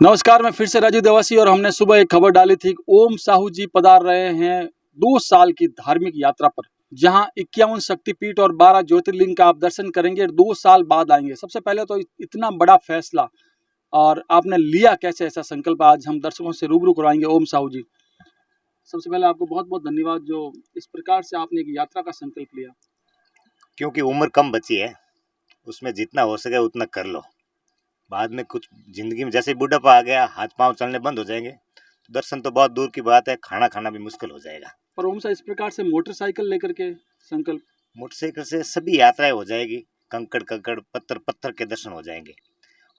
नमस्कार, मैं फिर से राजू देवासी और हमने सुबह एक खबर डाली थी कि ओम साहू जी पधार रहे हैं 2 साल की धार्मिक यात्रा पर, जहां 51 शक्तिपीठ और 12 ज्योतिर्लिंग का आप दर्शन करेंगे। 2 साल बाद आएंगे। सबसे पहले तो इतना बड़ा फैसला और आपने लिया कैसे ऐसा संकल्प, आज हम दर्शकों से रूबरू करवाएंगे। ओम साहू जी, सबसे पहले आपको बहुत बहुत धन्यवाद जो इस प्रकार से आपने एक यात्रा का संकल्प लिया। क्योंकि उम्र कम बची है, उसमें जितना हो सके उतना कर लो। बाद में कुछ जिंदगी में जैसे बुढ़ापा आ गया, हाथ पांव चलने बंद हो जाएंगे, दर्शन तो बहुत दूर की बात है, खाना खाना भी मुश्किल हो जाएगा। पर ओम साहब, इस प्रकार से मोटरसाइकिल लेकर के संकल्प? मोटरसाइकिल से सभी यात्राएं हो जाएगी, कंकड़ कंकड़ पत्थर पत्थर के दर्शन हो जाएंगे।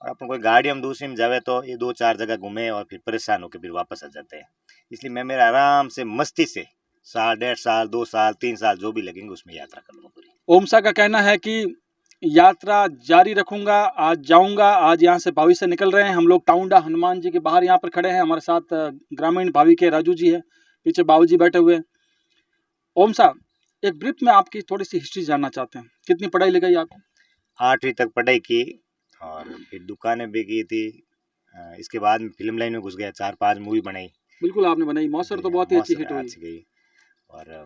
और अपन कोई गाड़ी हम दूसरी में जावे तो ये 2-4 जगह घूमे और फिर परेशान होकर फिर वापस आ जाते हैं। इसलिए मैं मेरा आराम से मस्ती से साल 1.5 साल 2 साल 3 साल जो भी लगेंगे उसमें यात्रा कर लूँगा पूरी। ओम साहब का कहना है कि यात्रा जारी रखूंगा, आज जाऊंगा। आज यहाँ से भावी से निकल रहे हैं हम लोग। टाउंडा हनुमान जी के बाहर यहाँ पर खड़े हैं। हमारे साथ ग्रामीण भावी के राजू जी है, पीछे बाबू जी बैठे हुए हैं। ओम साहब, एक ब्रीफ में आपकी थोड़ी सी हिस्ट्री जानना चाहते हैं। कितनी पढ़ाई लिखाई आपने? 8वीं तक पढ़ाई की और फिर दुकानें भी की थी। इसके बाद में फिल्म लाइन में घुस गया, 4-5 मूवी बनाई। बिल्कुल आपने बनाई। मौसर तो बहुत ही अच्छी हिट हुई। गई और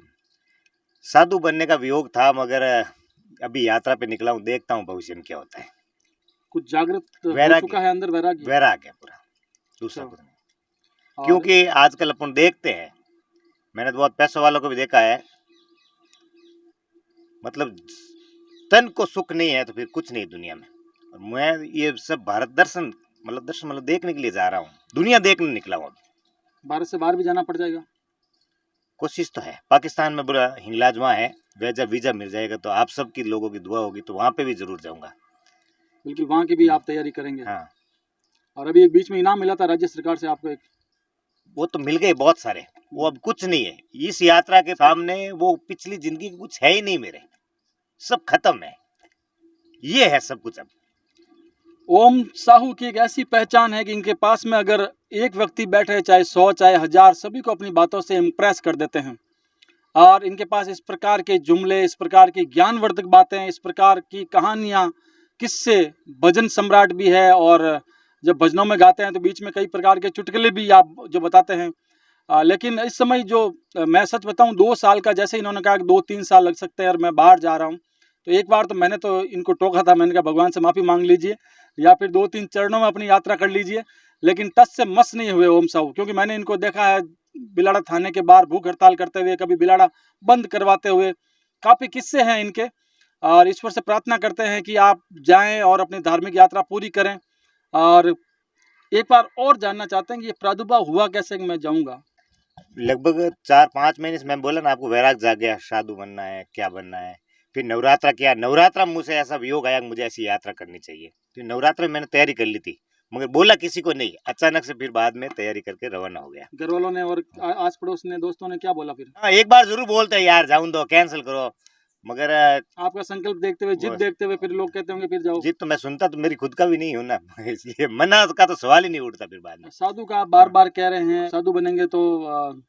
साधु बनने का वियोग था, मगर अभी यात्रा पे निकला हूँ, देखता हूँ भविष्य में क्या होता है। कुछ जागृत हो चुका है अंदर, वैराग्य? वैराग्य पूरा, दूसरा कुछ नहीं। क्योंकि आजकल अपन देखते हैं, मैंने तो बहुत पैसों वालों को भी देखा है, मतलब तन को सुख नहीं है तो फिर कुछ नहीं दुनिया में। और मैं ये सब भारत दर्शन मतलब देखने के लिए जा रहा हूँ, दुनिया देखने निकला हूँ। भारत से बाहर भी जाना पड़ जाएगा? कोशिश तो है। पाकिस्तान में बुरा हिंगलाज वहाँ है, वीजा मिल जाएगा तो आप सबकी लोगों की दुआ होगी तो वहाँ पे भी जरूर जाऊंगा। बिल्कुल, वहाँ की भी आप तैयारी करेंगे? हाँ। और अभी एक बीच में इनाम मिला था राज्य सरकार से आपको एक? वो तो मिल गए बहुत सारे, वो अब कुछ नहीं है इस यात्रा के सामने। वो पिछली जिंदगी कुछ है ही नहीं मेरे, सब खत्म है, ये है सब कुछ अब। ओम साहू की एक ऐसी पहचान है कि इनके पास में अगर एक व्यक्ति बैठे, चाहे 100 चाहे 1000, सभी को अपनी बातों से इम्प्रेस कर देते हैं। और इनके पास इस प्रकार के जुमले, इस प्रकार की ज्ञानवर्धक बातें, इस प्रकार की कहानियाँ, किस्से, भजन सम्राट भी है। और जब भजनों में गाते हैं तो बीच में कई प्रकार के चुटकुले भी आप जो बताते हैं। लेकिन इस समय जो मैं सच बताऊं, 2 साल का, जैसे इन्होंने कहा कि 2-3 साल लग सकते हैं और मैं बाहर जा रहा हूं, तो एक बार तो मैंने तो इनको टोका था। मैंने कहा भगवान से माफ़ी मांग लीजिए या फिर 2-3 चरणों में अपनी यात्रा कर लीजिए। लेकिन टस से मस नहीं हुए ओम साहू, क्योंकि मैंने इनको देखा है बिलाड़ा थाने के बाहर भूख हड़ताल करते हुए, कभी बिलाड़ा बंद करवाते हुए। काफ़ी किस्से हैं इनके। और ईश्वर से प्रार्थना करते हैं कि आप जाएं और अपनी धार्मिक यात्रा पूरी करें। और एक बार और जानना चाहते हैं कि ये प्रादुर्भाव हुआ कैसे कि मैं जाऊंगा? लगभग 4-5 महीने से मैं बोला ना आपको, वैराग जाग गया, साधु बनना है, क्या बनना है। फिर नवरात्रा किया, नवरात्रा मुझसे ऐसा वियोग आया कि मुझे ऐसी यात्रा करनी चाहिए। तो नवरात्रा में मैंने तैयारी कर ली थी, मगर बोला किसी को नहीं, अचानक से फिर बाद में तैयारी करके रवाना हो गया। घर वालों ने और आस पड़ोस ने, दोस्तों ने क्या बोला फिर? हाँ, एक बार जरूर बोलते हैं यार जाऊं दो, कैंसिल करो, मगर आपका संकल्प देखते हुए, जिद देखते हुए फिर लोग कहते होंगे फिर जाओ। जिद तो मैं सुनता तो मेरी खुद का भी नहीं हूं ना, इसलिए मना का तो सवाल ही नहीं उठता फिर बाद में। साधु का आप बार बार कह रहे हैं, साधु बनेंगे तो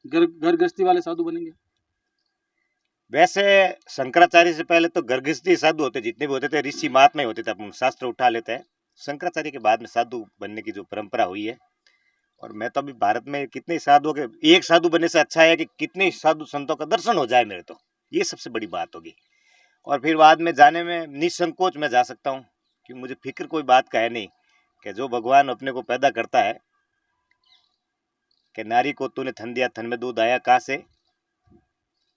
घर गृहस्थी वाले साधु बनेंगे? वैसे शंकराचार्य से पहले तो घर गृहस्थी साधु होते, जितने भी होते थे ऋषि महात्मा ही होते थे, अपन शास्त्र उठा लेते हैं। शंकराचार्य के बाद में साधु बनने की जो परंपरा हुई है। और मैं तो अभी भारत में कितने साधुओं के, एक साधु बनने से अच्छा है कि कितने साधु संतों का दर्शन हो जाए मेरे, तो ये सबसे बड़ी बात होगी। और फिर बाद में जाने में निसंकोच मैं जा सकता हूँ, क्योंकि मुझे फिक्र कोई बात का है नहीं, कि जो भगवान अपने को पैदा करता है, कि नारी को तूने थन दिया, थन में दूध आया कहाँ से।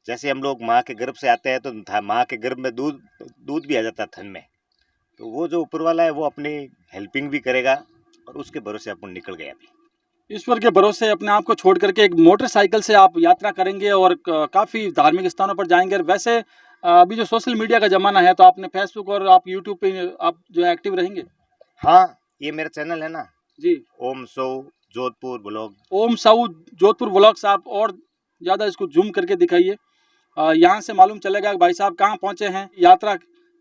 जैसे हम लोग माँ के गर्भ से आते हैं तो माँ के गर्भ में दूध भी आ जाता है थन में। तो वो जो ऊपर वाला है वो अपनी हेल्पिंग भी करेगा, और उसके भरोसे अपन निकल गए। अभी ईश्वर के भरोसे अपने आप को छोड़ करके एक मोटरसाइकिल से आप यात्रा करेंगे और काफ़ी धार्मिक स्थानों पर जाएंगे। और वैसे अभी जो सोशल मीडिया का ज़माना है, तो आपने फेसबुक और आप यूट्यूब पे आप जो है एक्टिव रहेंगे? हाँ, ये मेरा चैनल है ना जी, ओम साहू जोधपुर ब्लॉग। ओम साहू जोधपुर व्लॉग्स। आप और ज़्यादा इसको जूम करके दिखाइए। यहाँ से मालूम चलेगा कि भाई साहब कहाँ पहुँचे हैं, यात्रा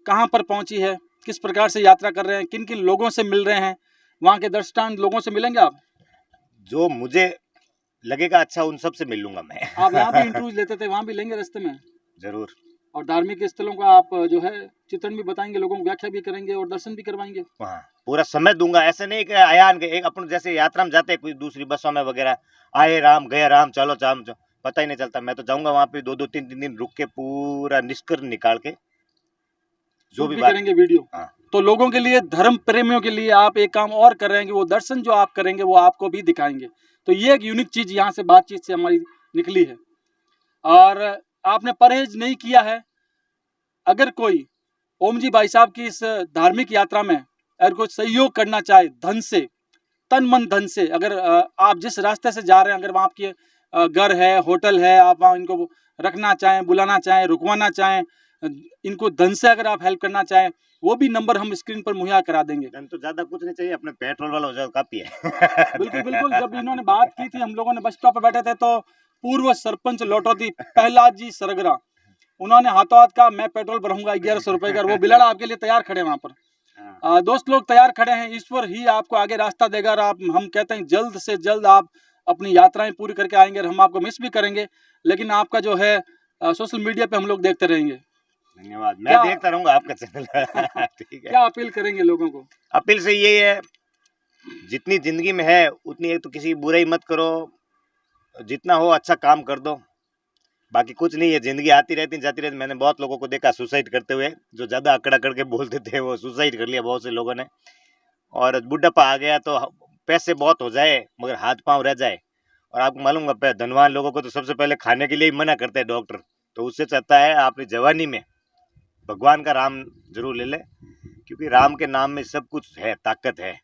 कहाँ पर पहुँची है, किस प्रकार से यात्रा कर रहे हैं, किन किन लोगों से मिल रहे हैं। वहाँ के दृष्टांत लोगों से मिलेंगे आप? जो मुझे लगेगा अच्छा उन सब से मिल लूंगा मैं। आप यहाँ भी इंटरव्यूज लेते थे, वहाँ भी लेंगे रास्ते में? जरूर। और धार्मिक स्थलों का आप जो है चित्रण भी बताएंगे, लोगों को व्याख्या भी करेंगे और दर्शन भी करवाएंगे। हाँ, पूरा समय दूंगा। ऐसे नहीं कि आयान के एक अपन जैसे यात्रा में जाते हैं कोई दूसरी बसों में वगैरह, आए राम गए राम, चलो चाम पता ही नहीं चलता। मैं तो जाऊंगा वहां पे 2-2 3-3 दिन रुक के पूरा निष्कर्ष निकाल के जो शूट भी भी बात। करेंगे वीडियो। हाँ, तो लोगों के लिए, धर्म प्रेमियों के लिए आप एक काम और कर रहे हैं कि वो दर्शन जो आप करेंगे वो आपको भी दिखाएंगे। तो ये एक यूनिक चीज यहाँ से बातचीत से हमारी निकली है। और आपने परहेज नहीं किया है। अगर कोई ओम जी भाई साहब की इस धार्मिक यात्रा में अगर कोई सहयोग करना चाहे धन से, तन मन धन से, अगर आप जिस रास्ते से जा रहे हैं, अगर वहाँ आपके घर है, होटल है, आप वहाँ इनको रखना चाहें, बुलाना चाहें, रुकवाना चाहें, इनको धन से अगर आप हेल्प करना चाहें, वो भी नंबर हम स्क्रीन पर मुहैया करा देंगे। धन तो ज्यादा कुछ नहीं चाहिए, अपने पेट्रोल वाला हो जाए काफी है। बिल्कुल बिल्कुल। जब इन्होंने बात की थी, हम लोगों ने बस स्टॉप पर बैठे थे, तो पूर्व सरपंच लोटौती प्रहलाद जी सरगरा, उन्होंने हाथों हाथ कहा मैं पेट्रोल भरूंगा 1100 रुपए का। वो बिलाड़ा आपके लिए तैयार खड़े वहां पर। दोस्त लोग तैयार खड़े हैं। ईश्वर ही आपको आगे रास्ता देगा। और आप, हम कहते हैं जल्द से जल्द आप अपनी यात्राएं पूरी करके आएंगे। और हम आपको मिस भी करेंगे, लेकिन आपका जो है सोशल मीडिया पे हम लोग देखते रहेंगे। धन्यवाद, मैं देखता रहूंगा आपका चैनल। ठीक है। क्या अपील करेंगे लोगों को? अपील से यही है, जितनी जिंदगी में है उतनी एक तो किसी की बुराई मत करो, जितना हो अच्छा काम कर दो, बाकी कुछ नहीं है। जिंदगी आती रहती जाती रहती। मैंने बहुत लोगों को देखा सुसाइड करते हुए, जो ज्यादा अकड़ अकड़ के बोलते थे वो सुसाइड कर लिया बहुत से लोगों ने। और बुढ़ापा आ गया तो पैसे बहुत हो जाए मगर हाथ पांव रह जाए। और आपको मालूम है धनवान लोगों को तो सबसे पहले खाने के लिए ही मना करते हैं डॉक्टर। तो उससे चाहता है आपने जवानी में भगवान का राम जरूर ले ले, क्योंकि राम के नाम में सब कुछ है, ताकत है।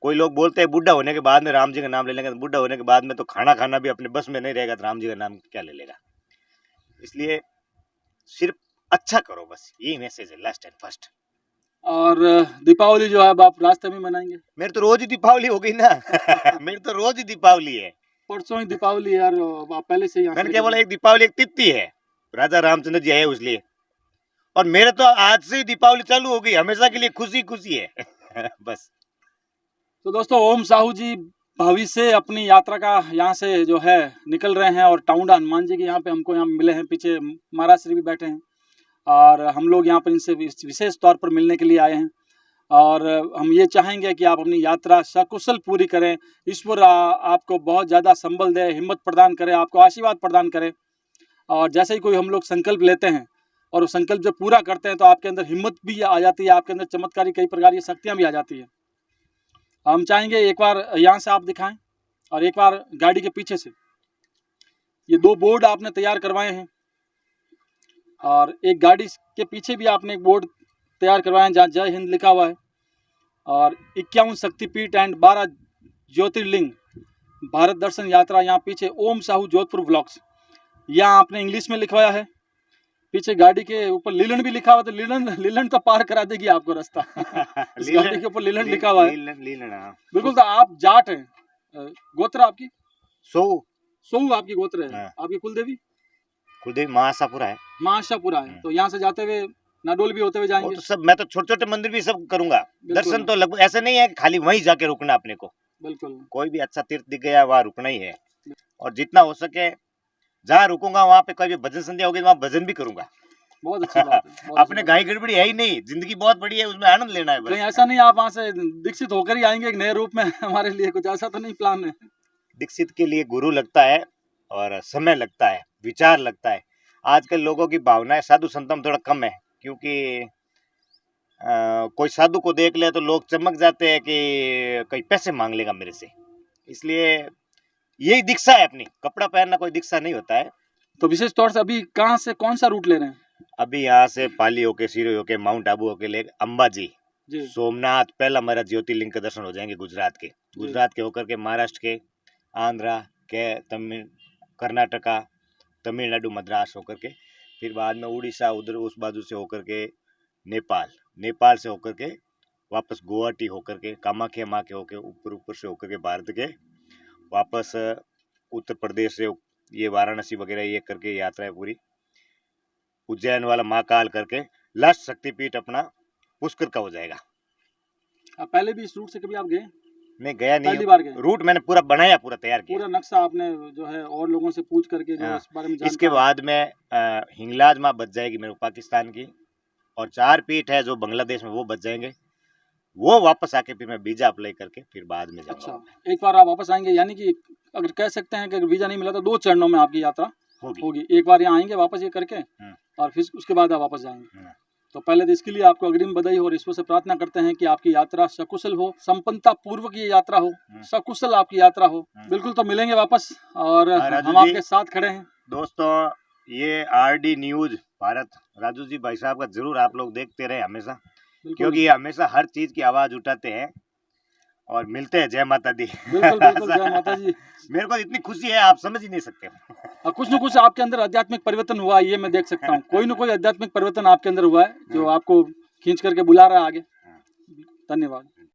कोई लोग बोलते हैं बुढ़ा होने के बाद में राम जी का नाम ले लेंगे, तो बुढ़ा होने के बाद में तो खाना खाना भी अपने बस में नहीं रहेगा, तो राम जी का नाम क्या ले लेगा। इसलिए सिर्फ अच्छा करो, बस यही मैसेज है, लास्ट एंड फर्स्ट। और दीपावली जो है अब आप रास्ते में मनाएंगे? मेरे तो रोज ही दीपावली हो गई ना। मेरी तो रोज ही दीपावली है। परसों ही दीपावली है यार, आप पहले से यहाँ मैंने क्या बोला, एक दीपावली एक तिथि है, राजा रामचंद्र जी आए उसलिए। और मेरे तो आज से ही दीपावली चालू हो गई, हमेशा के लिए खुशी खुशी है। बस। तो दोस्तों, ओम साहू जी भविष्य से अपनी यात्रा का यहाँ से जो है निकल रहे हैं। और टाउंडा हनुमान जी के यहाँ पे हमको यहाँ मिले हैं, पीछे महाराज श्री भी बैठे हैं। और हम लोग यहाँ पर इनसे विशेष तौर पर मिलने के लिए आए हैं। और हम ये चाहेंगे कि आप अपनी यात्रा सकुशल पूरी करें। ईश्वर आपको बहुत ज़्यादा संबल दे, हिम्मत प्रदान करे, आपको आशीर्वाद प्रदान करे। और जैसे ही कोई हम लोग संकल्प लेते हैं और वो संकल्प जब पूरा करते हैं, तो आपके अंदर हिम्मत भी आ जाती है, आपके अंदर चमत्कारी कई प्रकार की शक्तियाँ भी आ जाती है। हम चाहेंगे एक बार यहाँ से आप दिखाएं, और एक बार गाड़ी के पीछे से। ये 2 बोर्ड आपने तैयार करवाए हैं, और एक गाड़ी के पीछे भी आपने एक बोर्ड तैयार करवाए हैं जहाँ जय हिंद लिखा हुआ है। और 51 शक्तिपीठ एंड 12 ज्योतिर्लिंग भारत दर्शन यात्रा, यहाँ पीछे ओम साहू जोधपुर व्लॉग्स, यहाँ आपने इंग्लिश में लिखवाया है। पीछे गाड़ी के ऊपर लीलन भी लिखा हुआ, तो लीलन तो पार करा देगी आपको रास्ता। इस गाड़ी के ऊपर लीलन लिखा हुआ है। लीलन। बिल्कुल। तो आप जाट हैं, गोत्र आपकी सोऊ आपकी गोत्र है। हाँ। आपकी कुलदेवी कुलदेवी महाआशापुरा है। महाआशापुरा है। तो यहाँ से जाते हुए नाडोल भी होते हुए जाएंगे। तो सब, मैं तो छोटे छोटे मंदिर भी सब करूंगा। दर्शन तो लगभग ऐसे नहीं है कि खाली वहीं जाके रुकना अपने को। बिल्कुल। कोई भी अच्छा तीर्थ दिख गया वहाँ रुकना ही है। और जितना हो सके जहाँ रुकूंगा वहाँ पे कोई भी भजन संध्या होगी, वहाँ भजन भी करूंगा। बहुत अच्छी बात है। अपने गाय गड़बड़ी है ही नहीं, जिंदगी बहुत बड़ी है, उसमें आनंद लेना है बस। कहीं ऐसा नहीं आप वहाँ से दीक्षित होकर ही आएंगे एक नए रूप में? हमारे लिए कुछ ऐसा तो नहीं प्लान है? दीक्षित के लिए गुरु लगता है, और समय लगता है, विचार लगता है। आजकल लोगों की भावनाएं साधु संतों में थोड़ा कम है, क्योंकि कोई साधु को देख ले तो लोग चमक जाते हैं कि कहीं पैसे मांग लेगा मेरे से। इसलिए यही दीक्षा है अपनी, कपड़ा पहनना कोई दीक्षा नहीं होता है। तो विशेष तौर से अभी कहाँ से कौन सा रूट ले रहे हैं? अभी यहाँ से पाली होके, सिरोही होके, माउंट आबू होके ले अंबाजी, सोमनाथ, पहला हमारा ज्योतिर्लिंग के दर्शन हो जाएंगे गुजरात के होकर के महाराष्ट्र के, आंध्रा के, तमिल, कर्नाटका, तमिलनाडु, मद्रास होकर के, फिर बाद में उड़ीसा, उधर उस बाजू से होकर के नेपाल से होकर के वापस गुवाहाटी होकर के, कामाख्या माँ के होके ऊपर से होकर के भारत के वापस उत्तर प्रदेश से ये वाराणसी वगैरह ये करके यात्रा है पूरी। उज्जैन वाला महाकाल करके लास्ट शक्तिपीठ अपना पुष्कर का हो जाएगा। पहले भी इस रूट से कभी आप गए? नहीं गया नहीं पहली हूँ। बार गए? रूट मैंने पूरा बनाया, पूरा तैयार किया। पूरा नक्शा आपने जो है और लोगों से पूछ करके जो हाँ। इस बारे में इसके जानकारी बाद में हिंगलाज माँ बच जाएगी मेरे को पाकिस्तान की, और 4 पीठ है जो बांग्लादेश में वो बच जाएंगे। वो वापस आके फिर मैं वीजा अप्लाई करके फिर बाद में जाऊंगा। अच्छा, एक बार आप वापस आएंगे, यानी कि अगर कह सकते हैं कि अगर वीजा नहीं मिला तो 2 चरणों में आपकी यात्रा होगी। होगी। एक बार यहाँ आएंगे वापस ये करके और फिर उसके बाद आप वापस जाएंगे। तो पहले तो इसके लिए आपको अग्रिम बधाई हो और ईश्वर से प्रार्थना करते हैं कि आपकी यात्रा सकुशल हो, संपन्नता पूर्वक ये यात्रा हो, सकुशल आपकी यात्रा हो। बिल्कुल, तो मिलेंगे वापस और राजू हम जी, आपके साथ खड़े हैं। दोस्तों ये आरडी न्यूज भारत राजू जी भाई साहब का जरूर आप लोग देखते रहे हमेशा, बिल्कुल क्योंकि ये हमेशा हर चीज की आवाज उठाते हैं और मिलते हैं। जय माता दी। बिल्कुल बिल्कुल, जय माता जी। मेरे को इतनी खुशी है आप समझ ही नहीं सकते। और कुछ न कुछ आपके अंदर आध्यात्मिक परिवर्तन हुआ है, ये मैं देख सकता हूँ। कोई न कोई आध्यात्मिक परिवर्तन आपके अंदर हुआ है जो आपको खींच करके बुला रहा है आगे। धन्यवाद।